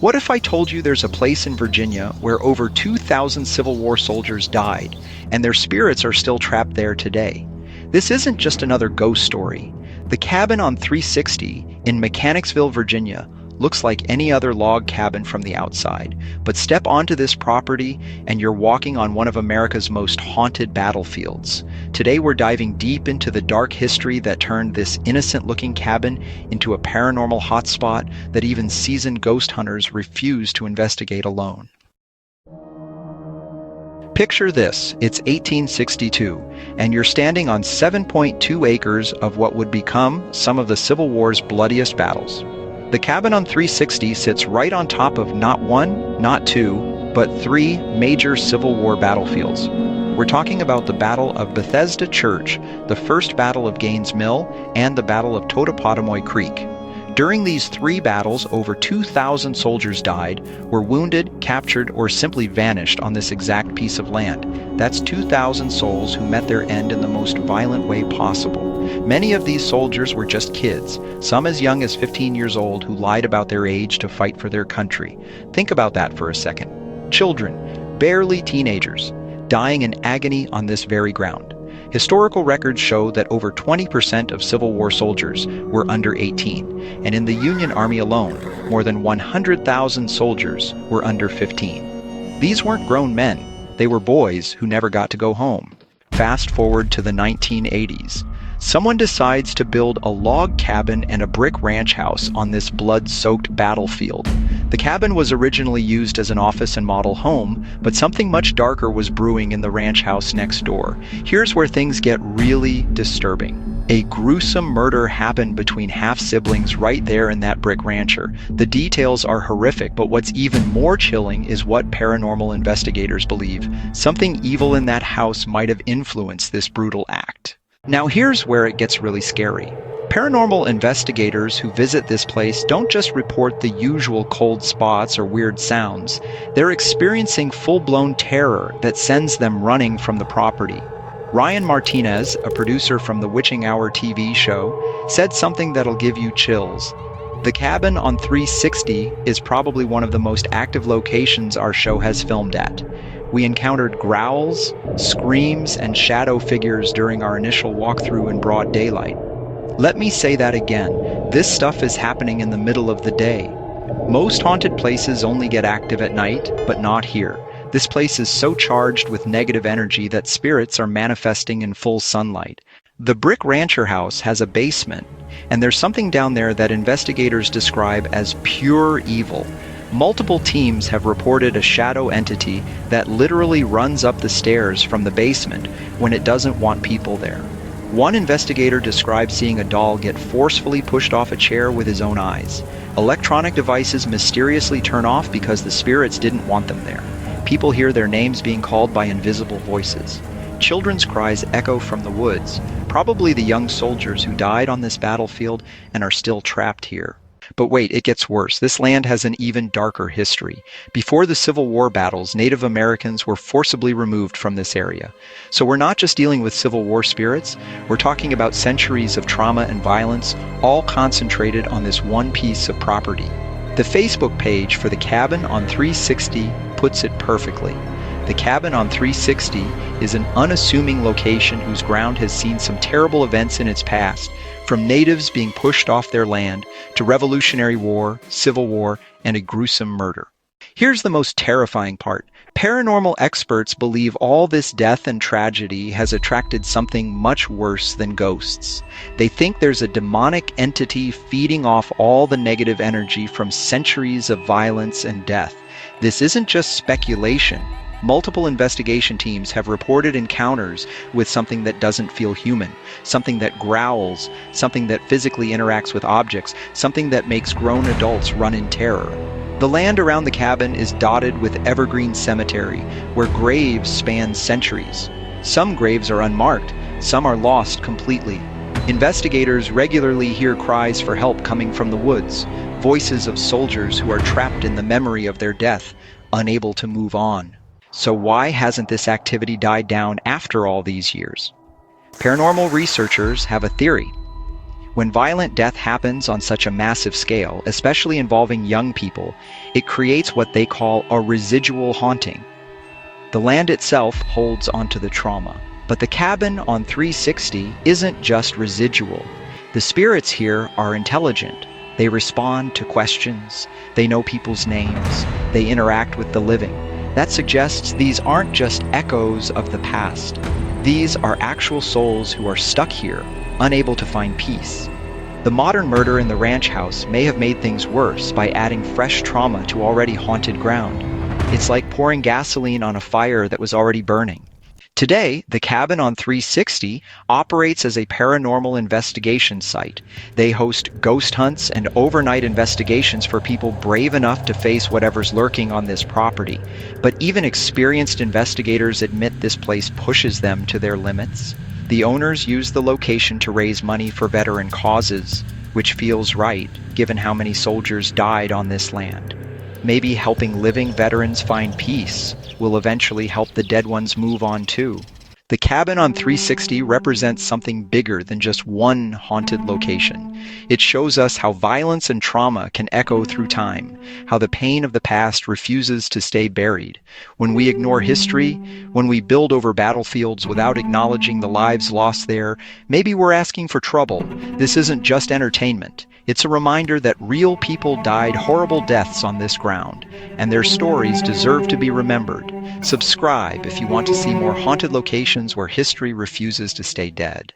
What if I told you there's a place in Virginia where over 2,000 Civil War soldiers died, and their spirits are still trapped there today? This isn't just another ghost story. The cabin on 360 in Mechanicsville, Virginia, looks like any other log cabin from the outside, but step onto this property and you're walking on one of America's most haunted battlefields. Today we're diving deep into the dark history that turned this innocent-looking cabin into a paranormal hotspot that even seasoned ghost hunters refuse to investigate alone. Picture this, it's 1862, and you're standing on 7.2 acres of what would become some of the Civil War's bloodiest battles. The cabin on 360 sits right on top of not one, not two, but three major Civil War battlefields. We're talking about the Battle of Bethesda Church, the First Battle of Gaines Mill, and the Battle of Totopotomoy Creek. During these three battles, over 2,000 soldiers died, were wounded, captured, or simply vanished on this exact piece of land. That's 2,000 souls who met their end in the most violent way possible. Many of these soldiers were just kids, some as young as 15 years old, who lied about their age to fight for their country. Think about that for a second. Children, barely teenagers, dying in agony on this very ground. Historical records show that over 20% of Civil War soldiers were under 18, and in the Union Army alone, more than 100,000 soldiers were under 15. These weren't grown men, they were boys who never got to go home. Fast forward to the 1980s. Someone decides to build a log cabin and a brick ranch house on this blood-soaked battlefield. The cabin was originally used as an office and model home, but something much darker was brewing in the ranch house next door. Here's where things get really disturbing. A gruesome murder happened between half-siblings right there in that brick rancher. The details are horrific, but what's even more chilling is what paranormal investigators believe. Something evil in that house might have influenced this brutal act. Now here's where it gets really scary. Paranormal investigators who visit this place don't just report the usual cold spots or weird sounds. They're experiencing full-blown terror that sends them running from the property. Ryan Martinez, a producer from the Witching Hour TV show, said something that'll give you chills. The cabin on 360 is probably one of the most active locations our show has filmed at. We encountered growls, screams, and shadow figures during our initial walkthrough in broad daylight. Let me say that again. This stuff is happening in the middle of the day. Most haunted places only get active at night, but not here. This place is so charged with negative energy that spirits are manifesting in full sunlight. The brick rancher house has a basement, and there's something down there that investigators describe as pure evil. Multiple teams have reported a shadow entity that literally runs up the stairs from the basement when it doesn't want people there. One investigator described seeing a doll get forcefully pushed off a chair with his own eyes. Electronic devices mysteriously turn off because the spirits didn't want them there. People hear their names being called by invisible voices. Children's cries echo from the woods, probably the young soldiers who died on this battlefield and are still trapped here. But wait, it gets worse. This land has an even darker history. Before the Civil War battles, Native Americans were forcibly removed from this area. So we're not just dealing with Civil War spirits, we're talking about centuries of trauma and violence, all concentrated on this one piece of property. The Facebook page for the cabin on 360 puts it perfectly. The cabin on 360 is an unassuming location whose ground has seen some terrible events in its past, from natives being pushed off their land to Revolutionary War, Civil War, and a gruesome murder. Here's the most terrifying part. Paranormal experts believe all this death and tragedy has attracted something much worse than ghosts. They think there's a demonic entity feeding off all the negative energy from centuries of violence and death. This isn't just speculation. Multiple investigation teams have reported encounters with something that doesn't feel human, something that growls, something that physically interacts with objects, something that makes grown adults run in terror. The land around the cabin is dotted with evergreen cemetery, where graves span centuries. Some graves are unmarked, some are lost completely. Investigators regularly hear cries for help coming from the woods, voices of soldiers who are trapped in the memory of their death, unable to move on. So why hasn't this activity died down after all these years? Paranormal researchers have a theory. When violent death happens on such a massive scale, especially involving young people, it creates what they call a residual haunting. The land itself holds onto the trauma, but the cabin on 360 isn't just residual. The spirits here are intelligent. They respond to questions, they know people's names, they interact with the living. That suggests these aren't just echoes of the past. These are actual souls who are stuck here, unable to find peace. The modern murder in the ranch house may have made things worse by adding fresh trauma to already haunted ground. It's like pouring gasoline on a fire that was already burning. Today, the cabin on 360 operates as a paranormal investigation site. They host ghost hunts and overnight investigations for people brave enough to face whatever's lurking on this property. But even experienced investigators admit this place pushes them to their limits. The owners use the location to raise money for veteran causes, which feels right, given how many soldiers died on this land. Maybe helping living veterans find peace will eventually help the dead ones move on too. The cabin on 360 represents something bigger than just one haunted location. It shows us how violence and trauma can echo through time, how the pain of the past refuses to stay buried. When we ignore history, when we build over battlefields without acknowledging the lives lost there, maybe we're asking for trouble. This isn't just entertainment. It's a reminder that real people died horrible deaths on this ground, and their stories deserve to be remembered. Subscribe if you want to see more haunted locations where history refuses to stay dead.